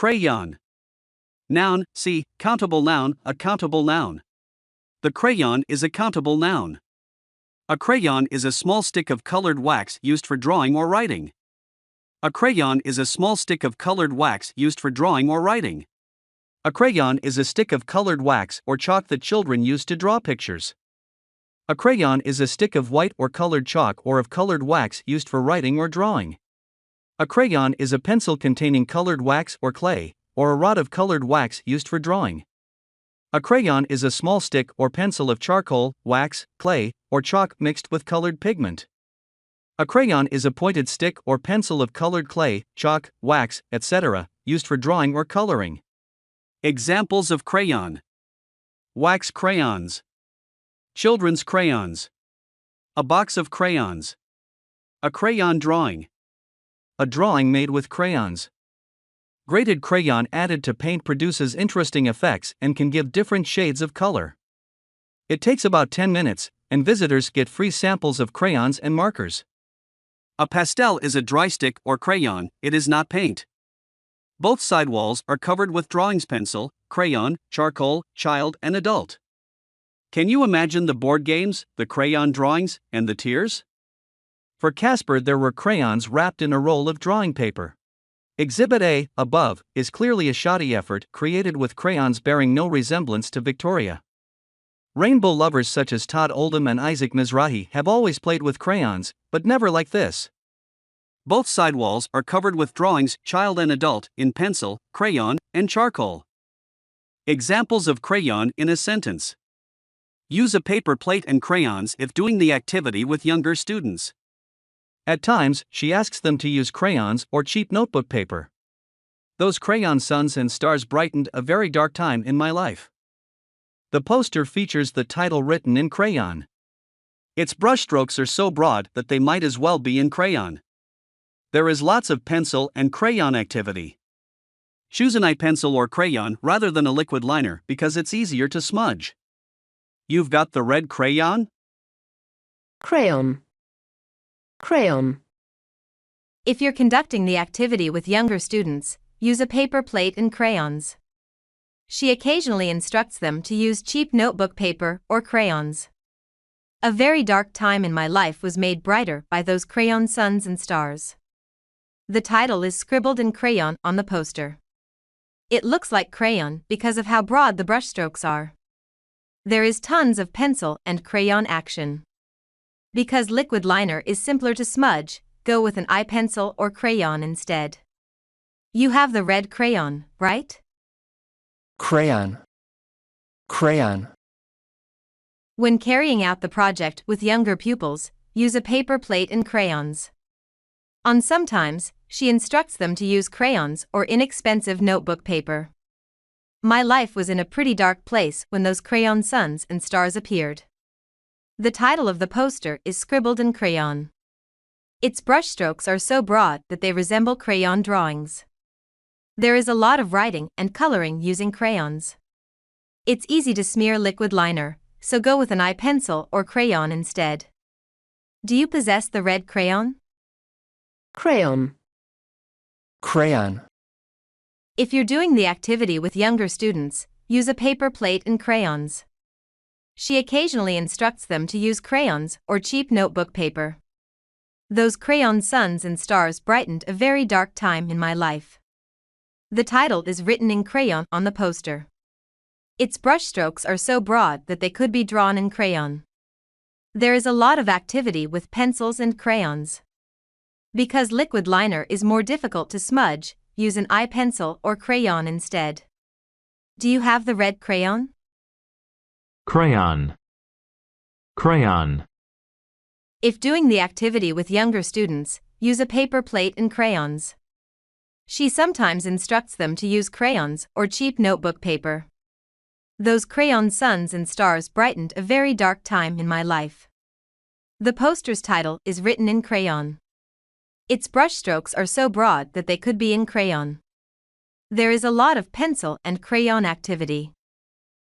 Crayon. Noun, see, countable noun, a countable noun. The crayon is a countable noun. A crayon is a small stick of colored wax used for drawing or writing. A crayon is a small stick of colored wax used for drawing or writing. A crayon is a stick of colored wax or chalk that children use to draw pictures. A crayon is a stick of white or colored chalk or of colored wax used for writing or drawing. A crayon is a pencil containing colored wax or clay, or a rod of colored wax used for drawing. A crayon is a small stick or pencil of charcoal, wax, clay, or chalk mixed with colored pigment. A crayon is a pointed stick or pencil of colored clay, chalk, wax, etc., used for drawing or coloring. Examples of crayon: wax crayons, children's crayons, a box of crayons, a crayon drawing, a drawing made with crayons. Grated crayon added to paint produces interesting effects and can give different shades of color. It takes about 10 minutes, and visitors get free samples of crayons and markers. A pastel is a dry stick or crayon, it is not paint. Both side walls are covered with drawings: pencil, crayon, charcoal, child, and adult. Can you imagine the board games, the crayon drawings, and the tears? For Casper, there were crayons wrapped in a roll of drawing paper. Exhibit A, above, is clearly a shoddy effort created with crayons bearing no resemblance to Victoria. Rainbow lovers such as Todd Oldham and Isaac Mizrahi have always played with crayons, but never like this. Both side walls are covered with drawings, child and adult, in pencil, crayon, and charcoal. Examples of crayon in a sentence. Use a paper plate and crayons if doing the activity with younger students. At times, she asks them to use crayons or cheap notebook paper. Those crayon suns and stars brightened a very dark time in my life. The poster features the title written in crayon. Its brushstrokes are so broad that they might as well be in crayon. There is lots of pencil and crayon activity. Choose an eye pencil or crayon rather than a liquid liner because it's easier to smudge. You've got the red crayon? Crayon. Crayon. If you're conducting the activity with younger students, use a paper plate and crayons. She occasionally instructs them to use cheap notebook paper or crayons. A very dark time in my life was made brighter by those crayon suns and stars. The title is scribbled in crayon on the poster. It looks like crayon because of how broad the brushstrokes are. There is tons of pencil and crayon action. Because liquid liner is simpler to smudge, go with an eye pencil or crayon instead. You have the red crayon, right? Crayon. Crayon. When carrying out the project with younger pupils, use a paper plate and crayons. Sometimes, she instructs them to use crayons or inexpensive notebook paper. My life was in a pretty dark place when those crayon suns and stars appeared. The title of the poster is scribbled in crayon. Its brushstrokes are so broad that they resemble crayon drawings. There is a lot of writing and coloring using crayons. It's easy to smear liquid liner, so go with an eye pencil or crayon instead. Do you possess the red crayon? Crayon. Crayon. If you're doing the activity with younger students, use a paper plate and crayons. She occasionally instructs them to use crayons or cheap notebook paper. Those crayon suns and stars brightened a very dark time in my life. The title is written in crayon on the poster. Its brushstrokes are so broad that they could be drawn in crayon. There is a lot of activity with pencils and crayons. Because liquid liner is more difficult to smudge, use an eye pencil or crayon instead. Do you have the red crayon? Crayon. Crayon. If doing the activity with younger students, use a paper plate and crayons. She sometimes instructs them to use crayons or cheap notebook paper. Those crayon suns and stars brightened a very dark time in my life. The poster's title is written in crayon. Its brushstrokes are so broad that they could be in crayon. There is a lot of pencil and crayon activity.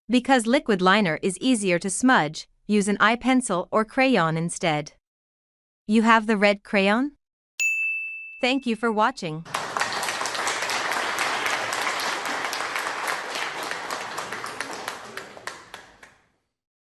Because liquid liner is easier to smudge, use an eye pencil or crayon instead. You have the red crayon? Thank you for watching.